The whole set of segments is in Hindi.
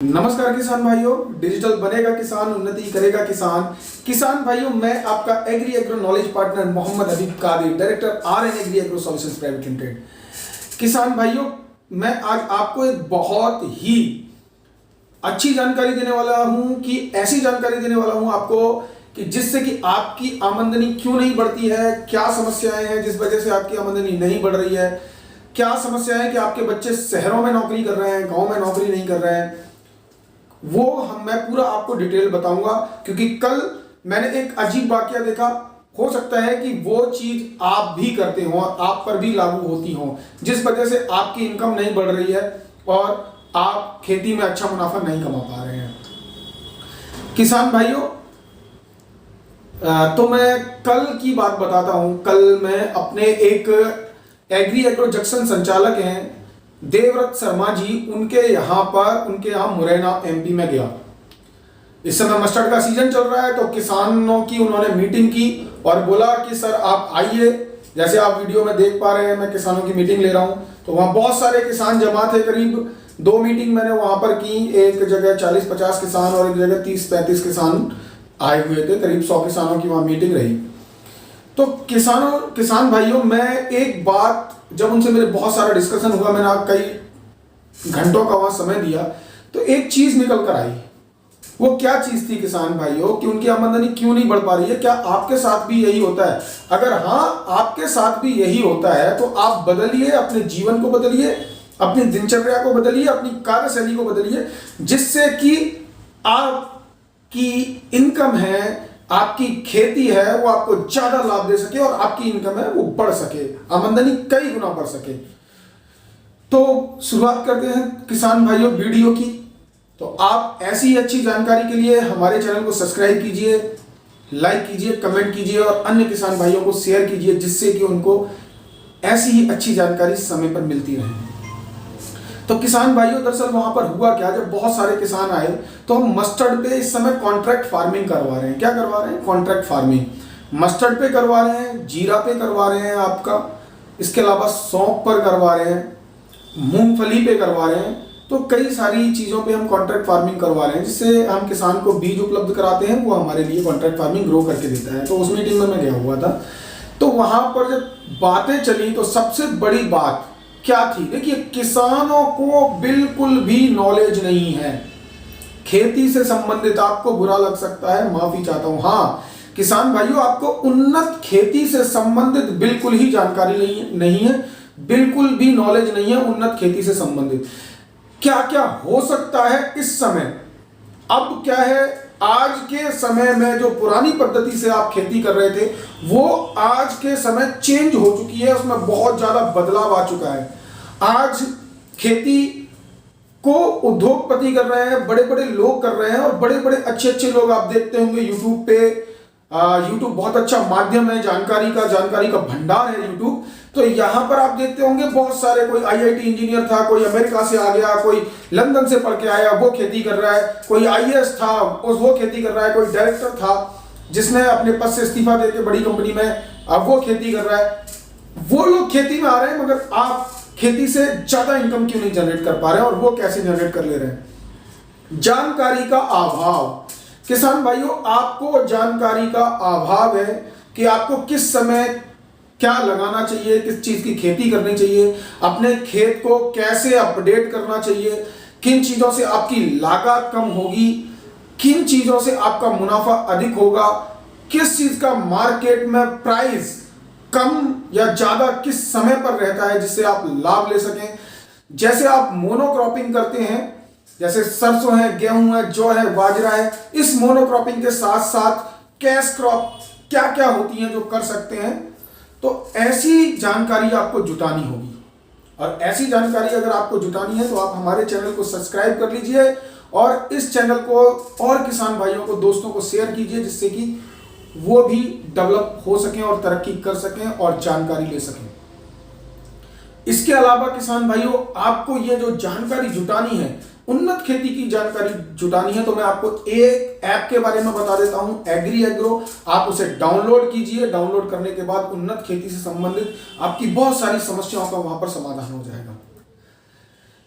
नमस्कार किसान भाइयों, डिजिटल बनेगा किसान, उन्नति करेगा किसान। किसान भाइयों, मैं आपका agri agro knowledge partner Mohammad Habib Qadir, director RN agri agro solutions private limited. किसान भाइयों, मैं आज आपको एक बहुत ही अच्छी जानकारी देने वाला हूं कि ऐसी जानकारी देने वाला हूं आपको कि जिससे कि आपकी आमदनी क्यों नहीं बढ़ती है, क्या समस्याएं हैं जिस वजह से आपकी आमदनी नहीं बढ़ रही है, क्या समस्या है कि आपके बच्चे शहरों में नौकरी कर रहे हैं, गांव में नौकरी नहीं कर रहे हैं। वो मैं पूरा आपको डिटेल बताऊंगा, क्योंकि कल मैंने एक अजीब वाकया देखा। हो सकता है कि वो चीज आप भी करते हो, आप पर भी लागू होती हो, जिस वजह से आपकी इनकम नहीं बढ़ रही है और आप खेती में अच्छा मुनाफा नहीं कमा पा रहे हैं। किसान भाइयों, तो मैं कल की बात बताता हूं। कल मैं अपने एक एग्री एग्रो जंक्शन संचालक हैं देवव्रत शर्मा जी, उनके यहाँ मुरैना एमपी में गया। इस समय मस्टर्ड का सीजन चल रहा है, तो किसानों की उन्होंने मीटिंग की और बोला कि सर आप आइए। जैसे आप वीडियो में देख पा रहे हैं, मैं किसानों की मीटिंग ले रहा हूं। तो वहां बहुत सारे किसान जमा थे। करीब 2 मीटिंग मैंने वहां पर की। एक जगह 40-50 किसान और एक जगह 30-35 किसान आए हुए थे। करीब 100 किसानों की वहां मीटिंग रही। तो किसान भाइयों, मैं एक बात, जब उनसे मेरे बहुत सारा डिस्कशन हुआ, मैंने कई घंटों का वहां समय दिया, तो एक चीज निकल कर आई। वो क्या चीज थी किसान भाइयों, कि उनकी आमदनी क्यों नहीं बढ़ पा रही है। क्या आपके साथ भी यही होता है? अगर हाँ, आपके साथ भी यही होता है तो आप बदलिए, अपने जीवन को बदलिए, अपनी दिनचर्या को बदलिए, अपनी कार्यशैली को बदलिए, जिससे कि आपकी इनकम है, आपकी खेती है, वो आपको ज्यादा लाभ दे सके और आपकी इनकम है वो बढ़ सके, आमदनी कई गुना बढ़ सके। तो शुरुआत करते हैं किसान भाइयों वीडियो की। तो आप ऐसी अच्छी जानकारी के लिए हमारे चैनल को सब्सक्राइब कीजिए, लाइक कीजिए, कमेंट कीजिए और अन्य किसान भाइयों को शेयर कीजिए, जिससे कि उनको ऐसी ही अच्छी जानकारी समय पर मिलती रहे। तो किसान भाइयों, दरअसल वहां पर हुआ क्या, जब बहुत सारे किसान आए तो हम मस्टर्ड पे इस समय कॉन्ट्रैक्ट फार्मिंग करवा रहे हैं। क्या करवा रहे हैं? Contract farming. मस्टर्ड पे करवा रहे हैं, जीरा पे करवा रहे हैं आपका, इसके अलावा सौंफ पर करवा रहे हैं, मूंगफली पे करवा रहे हैं। तो कई सारी चीज़ों पे हम कॉन्ट्रैक्ट फार्मिंग करवा रहे हैं, जिससे हम किसान को बीज उपलब्ध कराते हैं, वो हमारे लिए कॉन्ट्रैक्ट फार्मिंग ग्रो करके देता है। तो उस मीटिंग में मैं गया हुआ था। तो वहां पर जब बातें चली तो सबसे बड़ी बात क्या थी? देखिए, किसानों को बिल्कुल भी नॉलेज नहीं है खेती से संबंधित। आपको बुरा लग सकता है, माफी चाहता हूं। हाँ किसान भाइयों, आपको उन्नत खेती से संबंधित बिल्कुल ही जानकारी नहीं है, बिल्कुल भी नॉलेज नहीं है उन्नत खेती से संबंधित। क्या क्या हो सकता है इस समय। अब क्या है, आज के समय में जो पुरानी पद्धति से आप खेती कर रहे थे, वो आज के समय चेंज हो चुकी है, उसमें बहुत ज्यादा बदलाव आ चुका है। आज खेती को उद्योगपति कर रहे हैं, बड़े बड़े लोग कर रहे हैं, और बड़े बड़े अच्छे अच्छे लोग आप देखते होंगे यूट्यूब पे। यूट्यूब बहुत अच्छा माध्यम है, जानकारी का भंडार है यूट्यूब। तो यहां पर आप देखते होंगे बहुत सारे, कोई आईआईटी इंजीनियर था, कोई अमेरिका से आ गया, कोई लंदन से पढ़ के आया, वो खेती कर रहा है, कोई आईएएस था वो खेती कर रहा है, कोई डायरेक्टर था जिसने अपने पद से इस्तीफा देकर बड़ी कंपनी में अब वो खेती कर रहा है। वो लोग खेती में आ रहे हैं, मगर आप खेती से ज्यादा इनकम क्यों नहीं जनरेट कर पा रहे हैं? और वो कैसे जनरेट कर ले रहे हैं? जानकारी का अभाव। किसान भाइयों, आपको जानकारी का अभाव है कि आपको किस समय क्या लगाना चाहिए, किस चीज की खेती करनी चाहिए, अपने खेत को कैसे अपडेट करना चाहिए, किन चीजों से आपकी लागत कम होगी, किन चीजों से आपका मुनाफा अधिक होगा, किस चीज का मार्केट में प्राइस कम या ज्यादा किस समय पर रहता है, जिससे आप लाभ ले सकें। जैसे आप मोनोक्रॉपिंग करते हैं, जैसे सरसों है, गेहूं है, जौ है, बाजरा है, इस मोनोक्रॉपिंग के साथ साथ कैश क्रॉप क्या क्या होती हैं जो कर सकते हैं। तो ऐसी जानकारी आपको जुटानी होगी, और ऐसी जानकारी अगर आपको जुटानी है तो आप हमारे चैनल को सब्सक्राइब कर लीजिए और इस चैनल को और किसान भाइयों को, दोस्तों को शेयर कीजिए, जिससे कि वो भी डेवलप हो सकें और तरक्की कर सकें और जानकारी ले सकें। इसके अलावा किसान भाइयों, आपको ये जो जानकारी जुटानी है, उन्नत खेती की जानकारी जुटानी है, तो मैं आपको एक ऐप के बारे में बता देता हूं, एग्री एग्रो। आप उसे डाउनलोड कीजिए। डाउनलोड करने के बाद उन्नत खेती से संबंधित आपकी बहुत सारी समस्याओं का वहां पर समाधान हो जाएगा।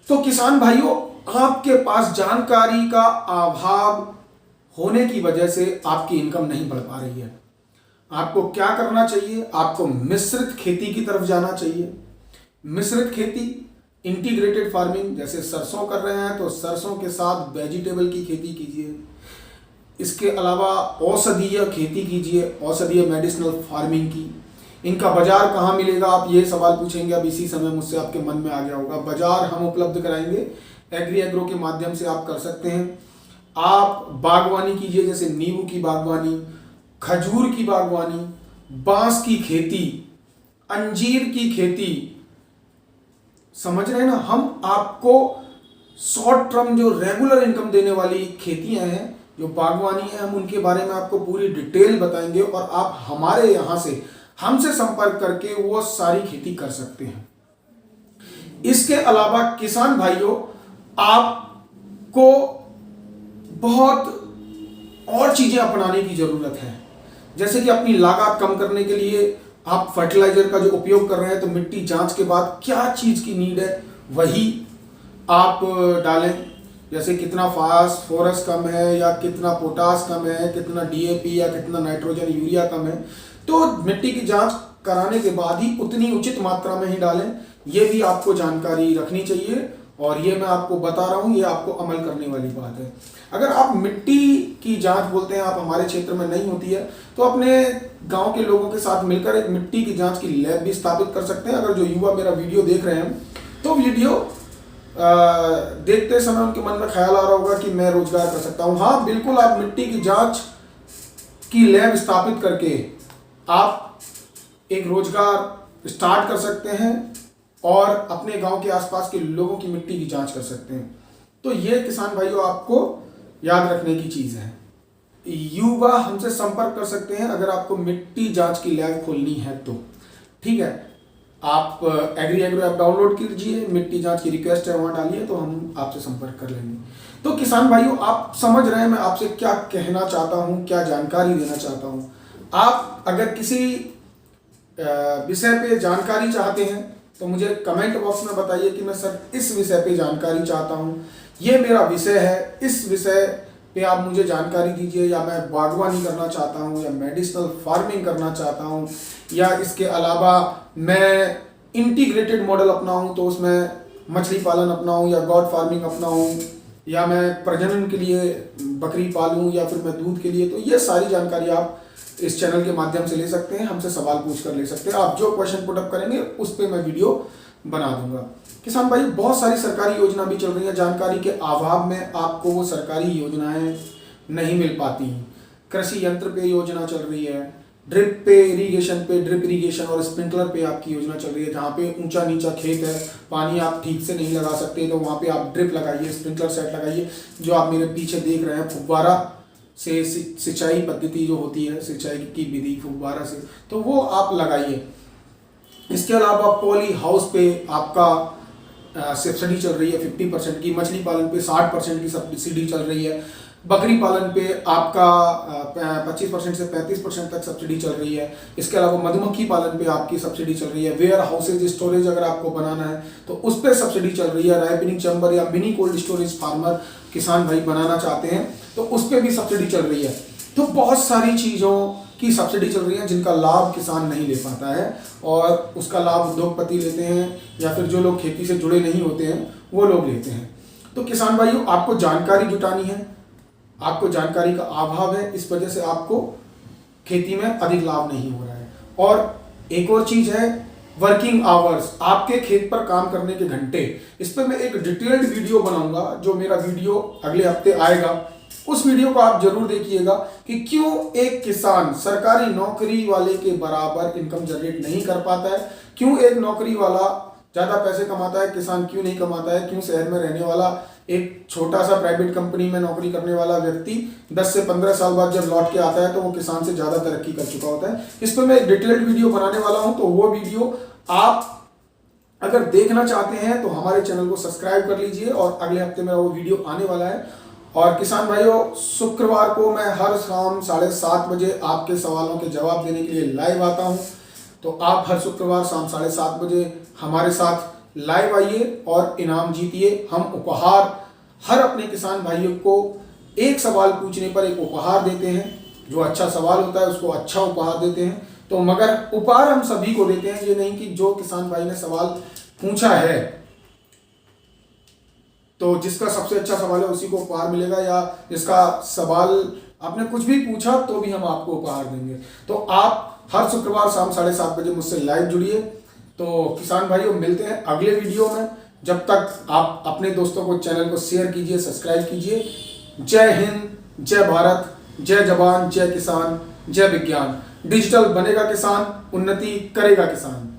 तो किसान भाइयों, आपके पास जानकारी का अभाव होने की वजह से आपकी इनकम नहीं बढ़ पा रही है। आपको क्या करना चाहिए? आपको मिश्रित खेती की तरफ जाना चाहिए। मिश्रित खेती, इंटीग्रेटेड फार्मिंग, जैसे सरसों कर रहे हैं तो सरसों के साथ वेजिटेबल की खेती कीजिए। इसके अलावा औषधीय खेती कीजिए, औषधीय मेडिसिनल फार्मिंग की। इनका बाजार कहाँ मिलेगा, आप ये सवाल पूछेंगे अब इसी समय मुझसे, आपके मन में आ गया होगा। बाजार हम उपलब्ध कराएंगे, एग्री एग्रो के माध्यम से आप कर सकते हैं। आप बागवानी कीजिए, जैसे नींबू की बागवानी, खजूर की बागवानी, बांस की खेती, अंजीर की खेती। समझ रहे हैं ना? हम आपको शॉर्ट टर्म जो रेगुलर इनकम देने वाली खेतियां हैं, जो बागवानी है, हम उनके बारे में आपको पूरी डिटेल बताएंगे और आप हमारे यहां से हमसे संपर्क करके वो सारी खेती कर सकते हैं। इसके अलावा किसान भाइयों, आपको बहुत और चीजें अपनाने की जरूरत है। जैसे कि अपनी लागत कम करने के लिए आप फर्टिलाइजर का जो उपयोग कर रहे हैं, तो मिट्टी जांच के बाद क्या चीज की नीड है वही आप डालें। जैसे कितना फास्फोरस कम है, या कितना पोटास कम है, कितना डीएपी या कितना नाइट्रोजन यूरिया कम है, तो मिट्टी की जांच कराने के बाद ही उतनी उचित मात्रा में ही डालें। ये भी आपको जानकारी रखनी चाहिए और ये मैं आपको बता रहा हूँ, ये आपको अमल करने वाली बात है। अगर आप मिट्टी की जांच बोलते हैं, आप हमारे क्षेत्र में नहीं होती है, तो अपने गांव के लोगों के साथ मिलकर एक मिट्टी की जांच की लैब भी स्थापित कर सकते हैं। अगर जो युवा मेरा वीडियो देख रहे हैं, तो वीडियो देखते समय उनके मन में ख्याल आ रहा होगा कि मैं रोजगार कर सकता हूँ। हाँ बिल्कुल, आप मिट्टी की जांच की लैब स्थापित करके आप एक रोजगार स्टार्ट कर सकते हैं और अपने गांव के आसपास के लोगों की मिट्टी की जांच कर सकते हैं। तो ये किसान भाइयों आपको याद रखने की चीज है। युवा हमसे संपर्क कर सकते हैं अगर आपको मिट्टी जांच की लैब खोलनी है तो। ठीक है, आप एग्री एग्रो ऐप डाउनलोड कीजिए, मिट्टी जांच की रिक्वेस्ट है वहां डालिए, तो हम आपसे संपर्क कर लेंगे। तो किसान भाइयों, आप समझ रहे हैं मैं आपसे क्या कहना चाहता हूं, क्या जानकारी देना चाहता हूं। आप अगर किसी विषय पे जानकारी चाहते हैं तो मुझे कमेंट बॉक्स में बताइए कि मैं सर इस विषय पे जानकारी चाहता हूं, ये मेरा विषय है, इस विषय पे आप मुझे जानकारी दीजिए। या मैं बागवानी करना चाहता हूं, या मेडिसिनल फार्मिंग करना चाहता हूं, या इसके अलावा मैं इंटीग्रेटेड मॉडल अपनाऊं, तो उसमें मछली पालन अपनाऊं या गॉड फार्मिंग अपनाऊं, या मैं प्रजनन के लिए बकरी पालूं, या फिर मैं दूध के लिए, तो ये सारी जानकारी आप इस चैनल के माध्यम से ले सकते हैं, हमसे सवाल पूछ कर ले सकते हैं। आप जो क्वेश्चन पुट अप करेंगे उस पर मैं वीडियो बना दूंगा। किसान भाई, बहुत सारी सरकारी योजना भी चल रही है, जानकारी के अभाव में आपको वो सरकारी योजनाएं नहीं मिल पाती। कृषि यंत्र पे योजना चल रही है, ड्रिप पे इरिगेशन पे, ड्रिप इरिगेशन और स्प्रिंकलर पे आपकी योजना चल रही है। जहाँ पे ऊंचा नीचा खेत है, पानी आप ठीक से नहीं लगा सकते, तो वहाँ पे आप ड्रिप लगाइए, स्प्रिंकलर सेट लगाइए। जो आप मेरे पीछे देख रहे हैं, फुब्बारा से सिंचाई पद्धति जो होती है, सिंचाई की विधि फुब्बारा से, तो वो आप लगाइए। इसके अलावा पॉली हाउस पे आपका सब्सिडी चल रही है 50% की, मछली पालन पे 60% की सब्सिडी चल रही है, बकरी पालन पे आपका 25% से 35% तक सब्सिडी चल रही है। इसके अलावा मधुमक्खी पालन पे आपकी सब्सिडी चल रही है। वेयर हाउसेज स्टोरेज अगर आपको बनाना है तो उस पर सब्सिडी चल रही है। राइपनिंग चैम्बर या मिनी कोल्ड स्टोरेज फार्मर किसान भाई बनाना चाहते हैं तो उस पर भी सब्सिडी चल रही है। तो बहुत सारी चीज़ों की सब्सिडी चल रही है जिनका लाभ किसान नहीं ले पाता है, और उसका लाभ उद्योगपति लेते हैं, या फिर जो लोग खेती से जुड़े नहीं होते हैं वो लोग लेते हैं। तो किसान भाइयों, आपको जानकारी जुटानी है, आपको जानकारी का अभाव है, इस वजह से आपको खेती में अधिक लाभ नहीं हो रहा है। और एक और चीज है, वर्किंग आवर्स, आपके खेत पर काम करने के घंटे। इस पर मैं एक डिटेल्ड वीडियो बनाऊंगा, जो मेरा वीडियो अगले हफ्ते आएगा। उस वीडियो को आप जरूर देखिएगा कि क्यों एक किसान सरकारी नौकरी वाले के बराबर इनकम जनरेट नहीं कर पाता है, क्यों एक नौकरी वाला ज्यादा पैसे कमाता है, किसान क्यों नहीं कमाता है, क्यों शहर में रहने वाला एक छोटा सा प्राइवेट कंपनी में नौकरी करने वाला व्यक्ति 10 से 15 साल बाद जब लौट के आता है तो वो किसान से ज्यादा तरक्की कर चुका होता है। इस पर मैं एक डिटेल्ड वीडियो बनाने वाला हूं, तो वो वीडियो आप अगर देखना चाहते हैं तो हमारे चैनल को सब्सक्राइब कर लीजिए, और अगले हफ्ते मेरा वो वीडियो आने वाला है। और किसान भाइयों, शुक्रवार को मैं हर शाम 7:30 बजे आपके सवालों के जवाब देने के लिए लाइव आता हूं। तो आप हर शुक्रवार शाम 7:30 बजे हमारे साथ लाइव आइए और इनाम जीतिए। हम उपहार हर अपने किसान भाइयों को एक सवाल पूछने पर एक उपहार देते हैं। जो अच्छा सवाल होता है उसको अच्छा उपहार देते हैं। तो मगर उपहार हम सभी को देते हैं, ये नहीं कि जो किसान भाई ने सवाल पूछा है तो जिसका सबसे अच्छा सवाल है उसी को उपहार मिलेगा, या जिसका सवाल आपने कुछ भी पूछा तो भी हम आपको उपहार देंगे। तो आप हर शुक्रवार शाम 7:30 बजे मुझसे लाइव जुड़िए। तो किसान भाइयों, मिलते हैं अगले वीडियो में। जब तक आप अपने दोस्तों को चैनल को शेयर कीजिए, सब्सक्राइब कीजिए। जय हिंद, जय भारत, जय जवान, जय किसान, जय विज्ञान। डिजिटल बनेगा किसान, उन्नति करेगा किसान।